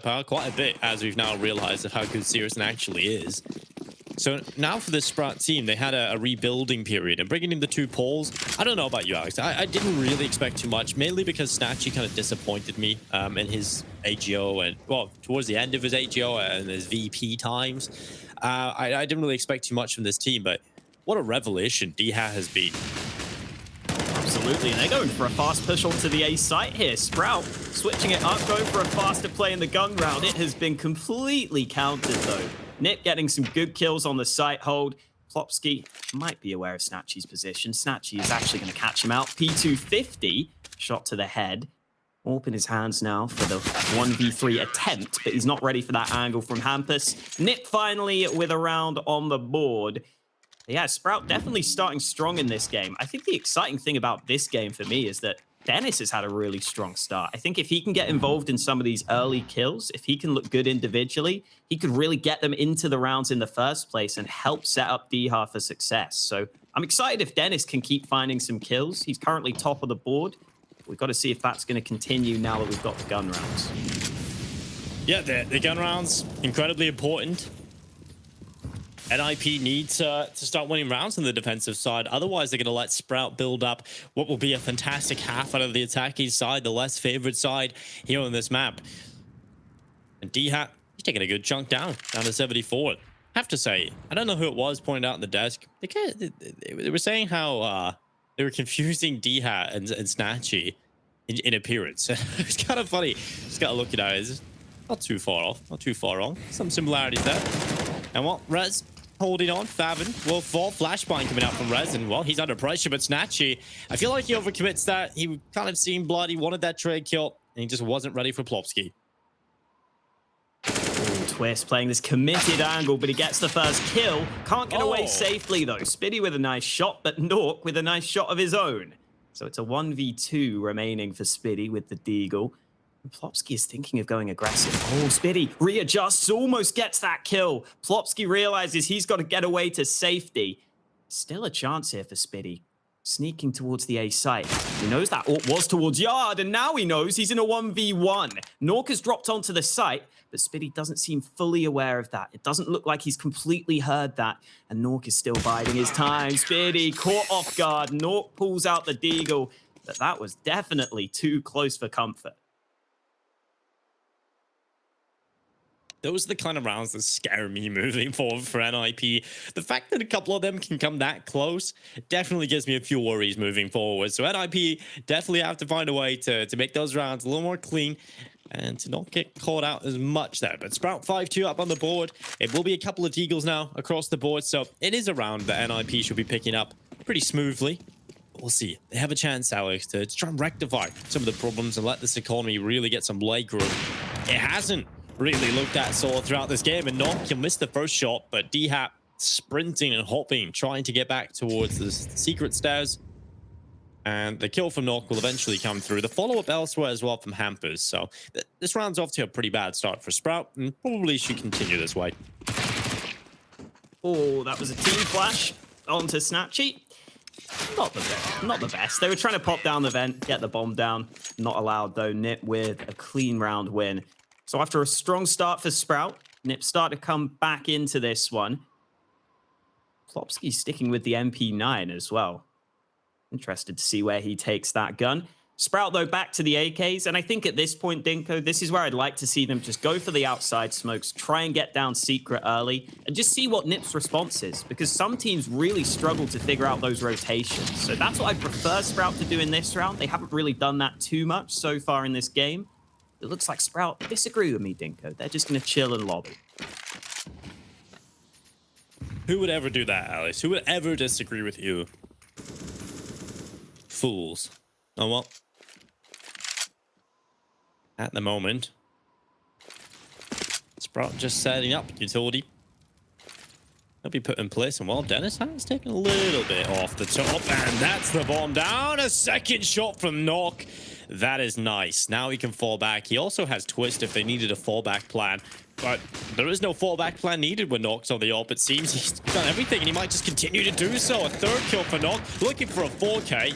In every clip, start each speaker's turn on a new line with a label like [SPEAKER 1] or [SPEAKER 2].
[SPEAKER 1] firepower quite a bit, as we've now realized of how good SyrsoN actually is. So now for this Sprout team, they had a rebuilding period, and bringing in the two Pauls, I don't know about you, Alex. I didn't really expect too much, mainly because Snatchy kind of disappointed me in his AGO and, well, towards the end of his AGO and his VP times. I didn't really expect too much from this team, but what a revelation DHat has been.
[SPEAKER 2] Absolutely, and they're going for a fast push onto the A site here. Sprout switching it up, going for a faster play in the gun round. It has been completely countered, though. Nip getting some good kills on the site hold. Plopsky might be aware of Snatchy's position. Snatchy is actually going to catch him out. P250, shot to the head. AWP in his hands now for the 1v3 attempt, but he's not ready for that angle from Hampus. Nip finally with a round on the board. Yeah, Sprout definitely starting strong in this game. I think the exciting thing about this game for me is that Dennis has had a really strong start. I think if he can get involved in some of these early kills, if he can look good individually, he could really get them into the rounds in the first place and help set up DHA for success. So I'm excited if Dennis can keep finding some kills. He's currently top of the board. We've got to see if that's going to continue now that we've got the gun rounds.
[SPEAKER 1] Yeah, the gun rounds, incredibly important. NIP needs to start winning rounds on the defensive side. Otherwise, they're going to let Sprout build up what will be a fantastic half out of the attacking side, the less favored side here on this map. And DHat, he's taking a good chunk down to 74. I have to say, I don't know who it was pointed out in the desk. They were saying how they were confusing DHat and Snatchy in appearance. It's kind of funny. Just got to look at it. It's not too far off, not too far wrong. Some similarities there. And what, Rez holding on. Favin will fall. Flashbang coming out from Rez, and well, he's under pressure, but Snatchy, I feel like he overcommits that. He kind of seen blood. He wanted that trade kill, and he just wasn't ready for Plopsky.
[SPEAKER 2] Twist playing this committed angle, but he gets the first kill. Can't get away safely, though. Spiddy with a nice shot, but Nork with a nice shot of his own. So it's a 1v2 remaining for Spiddy with the Deagle. Plopsky is thinking of going aggressive. Oh, Spiddy readjusts, almost gets that kill. Plopsky realizes he's got to get away to safety. Still a chance here for Spiddy. Sneaking towards the A site. He knows that AWP was towards Yard, and now he knows he's in a 1v1. Nork has dropped onto the site, but Spiddy doesn't seem fully aware of that. It doesn't look like he's completely heard that, and Nork is still biding his time. Spiddy caught off guard. Nork pulls out the Deagle, but that was definitely too close for comfort.
[SPEAKER 1] Those are the kind of rounds that scare me moving forward for NIP. The fact that a couple of them can come that close definitely gives me a few worries moving forward. So NIP definitely have to find a way to make those rounds a little more clean and to not get caught out as much there. But Sprout 5-2 up on the board. It will be a couple of Deagles now across the board. So it is a round that NIP should be picking up pretty smoothly. We'll see. They have a chance, Alex, to try and rectify some of the problems and let this economy really get some leg room. It hasn't really looked at solid throughout this game, and Nork, he'll miss the first shot, but DHat sprinting and hopping, trying to get back towards the secret stairs. And the kill from Nork will eventually come through. The follow-up elsewhere as well from Hampers. So this round's off to a pretty bad start for Sprout, and probably should continue this way.
[SPEAKER 2] Oh, that was a team flash onto Snatchy. Not the best. They were trying to pop down the vent, get the bomb down. Not allowed, though. Nip with a clean round win. So after a strong start for Sprout, Nip start to come back into this one. Plopsky sticking with the MP9 as well. Interested to see where he takes that gun. Sprout, though, back to the AKs. And I think at this point, Dinko, this is where I'd like to see them just go for the outside smokes, try and get down secret early, and just see what Nip's response is. Because some teams really struggle to figure out those rotations. So that's what I prefer Sprout to do in this round. They haven't really done that too much so far in this game. It looks like Sprout disagree with me, Dinko. They're just going to chill and lobby.
[SPEAKER 1] Who would ever do that, Alice? Who would ever disagree with you? Fools. Oh, well. At the moment, Sprout just setting up utility. He'll be put in place, and well, Dennis has taken a little bit off the top, and that's the bomb down. A second shot from Nork. That is nice. Now he can fall back. He also has Twist if they needed a fallback plan, but there is no fallback plan needed when Nork's on the AWP. It seems he's done everything, and he might just continue to do so. A third kill for Nork, looking for a 4K.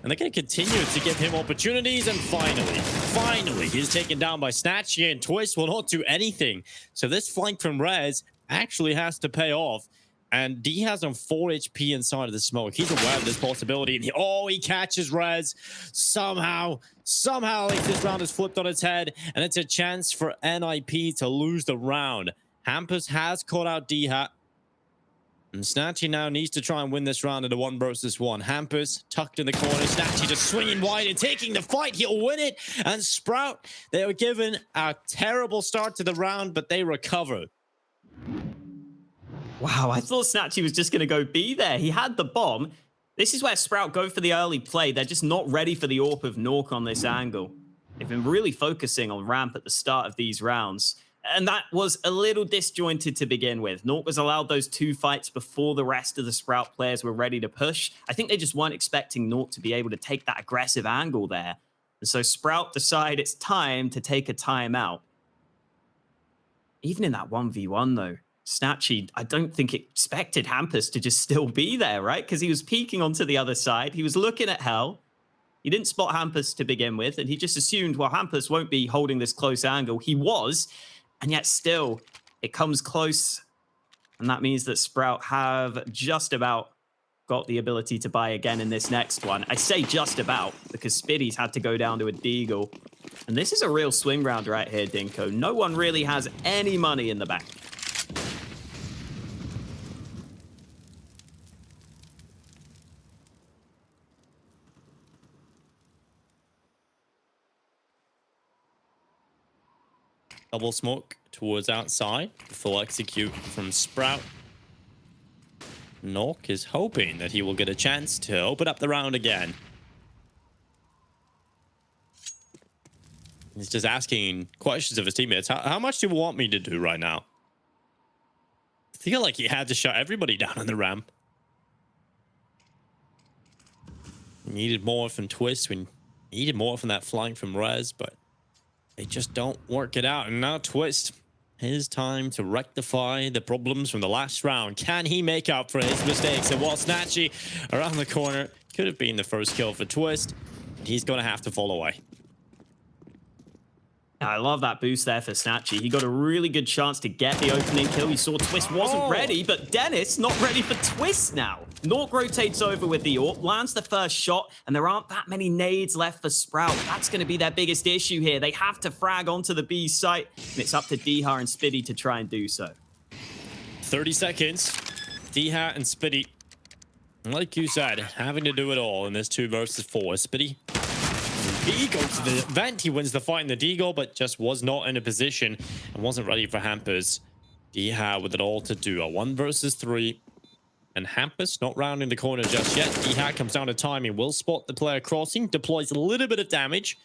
[SPEAKER 1] And they're going to continue to give him opportunities. And finally, he's taken down by Snatchy, and Twist will not do anything. So this flank from Rez actually has to pay off. And D has on 4 HP inside of the smoke. He's aware of this possibility. And he catches Rez. Somehow, at least this round is flipped on its head. And it's a chance for NIP to lose the round. Hampus has caught out D-Hat. And Snatchy now needs to try and win this round in a 1 versus 1. Hampus tucked in the corner. Snatchy just swinging wide and taking the fight. He'll win it. And Sprout, they were given a terrible start to the round, but they recovered.
[SPEAKER 2] Wow, I thought Snatchy was just going to go B there. He had the bomb. This is where Sprout go for the early play. They're just not ready for the AWP of Nork on this angle. They've been really focusing on ramp at the start of these rounds. And that was a little disjointed to begin with. Nork was allowed those 2 fights before the rest of the Sprout players were ready to push. I think they just weren't expecting Nork to be able to take that aggressive angle there. And so Sprout decide it's time to take a timeout. Even in that 1v1 though, Snatchy, I don't think expected Hampus to just still be there, right? Because he was peeking onto the other side. He was looking at Hell. He didn't spot Hampus to begin with, and he just assumed, well, Hampus won't be holding this close angle. He was, and yet still, it comes close. And that means that Sprout have just about got the ability to buy again in this next one. I say just about, because Spiddy's had to go down to a Deagle. And this is a real swing round right here, Dinko. No one really has any money in the bank.
[SPEAKER 1] Double smoke towards outside. Full execute from Sprout. Nork is hoping that he will get a chance to open up the round again. He's just asking questions of his teammates. How much do you want me to do right now? I feel like he had to shut everybody down on the ramp. We needed more from Twist. We needed more from that flank from Rez, but they just don't work it out. And now Twist, his time to rectify the problems from the last round. Can he make up for his mistakes? And while Snatchy around the corner could have been the first kill for Twist, he's going to have to fall away.
[SPEAKER 2] I love that boost there for Snatchy. He got a really good chance to get the opening kill. He saw Twist wasn't ready, but Dennis not ready for Twist now. Nork rotates over with the AWP, lands the first shot, and there aren't that many nades left for Sprout. That's going to be their biggest issue here. They have to frag onto the B site, and it's up to D-Har and Spiddy to try and do so.
[SPEAKER 1] 30 seconds. D-Hat and Spiddy, like you said, having to do it all in this 2 versus 4. Spiddy, he goes to the vent. He wins the fight in the Deagle, but just was not in a position and wasn't ready for Hampus. D-Hat with it all to do. A 1 versus 3. And Hampus not rounding the corner just yet. D-Hat comes down to timing. Will spot the player crossing. Deploys a little bit of damage.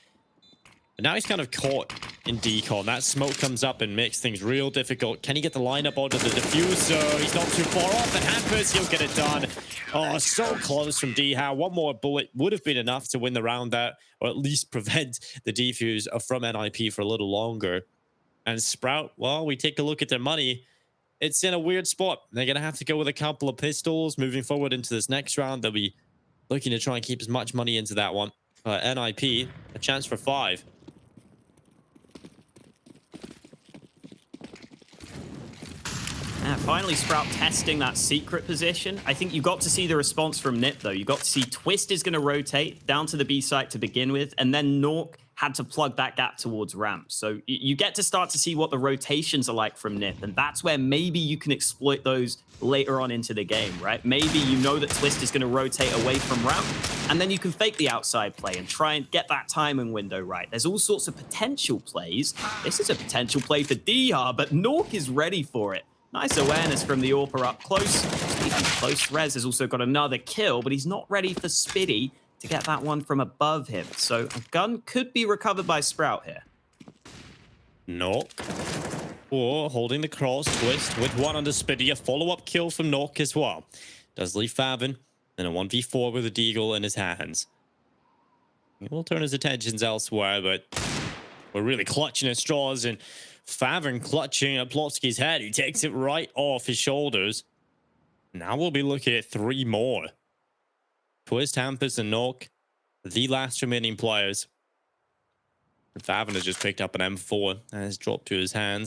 [SPEAKER 1] But now he's kind of caught in decon. That smoke comes up and makes things real difficult. Can he get the lineup onto the diffuser? He's not too far off. And Hampus, he'll get it done. Oh, so close from D-Hat. One more bullet would have been enough to win the round there, or at least prevent the defuse from NIP for a little longer. And Sprout, well, we take a look at their money. It's in a weird spot. They're going to have to go with a couple of pistols moving forward into this next round. They'll be looking to try and keep as much money into that one. NIP, a chance for 5.
[SPEAKER 2] Finally, Sprout testing that secret position. I think you got to see the response from Nip, though. You got to see Twist is going to rotate down to the B site to begin with, and then Nork had to plug that gap towards ramp. So you get to start to see what the rotations are like from Nip, and that's where maybe you can exploit those later on into the game, right? Maybe you know that Twist is going to rotate away from ramp, and then you can fake the outside play and try and get that timing window right. There's all sorts of potential plays. This is a potential play for DR, but Nork is ready for it. Nice awareness from the AWPer up close. Speaking of close, Rez has also got another kill, but he's not ready for Spiddy to get that one from above him. So a gun could be recovered by Sprout here.
[SPEAKER 1] Nork. Or holding the cross. Twist with one under Spiddy. A follow-up kill from Nork as well. Does leave Favin in a 1v4 with a Deagle in his hands. He will turn his attentions elsewhere, but we're really clutching at straws, and Favin clutching at Plotsky's head. He takes it right off his shoulders. Now we'll be looking at 3 more. Twist, Hampus, and Nork. the last remaining players. Faven has just picked up an M4 and has dropped to his hands.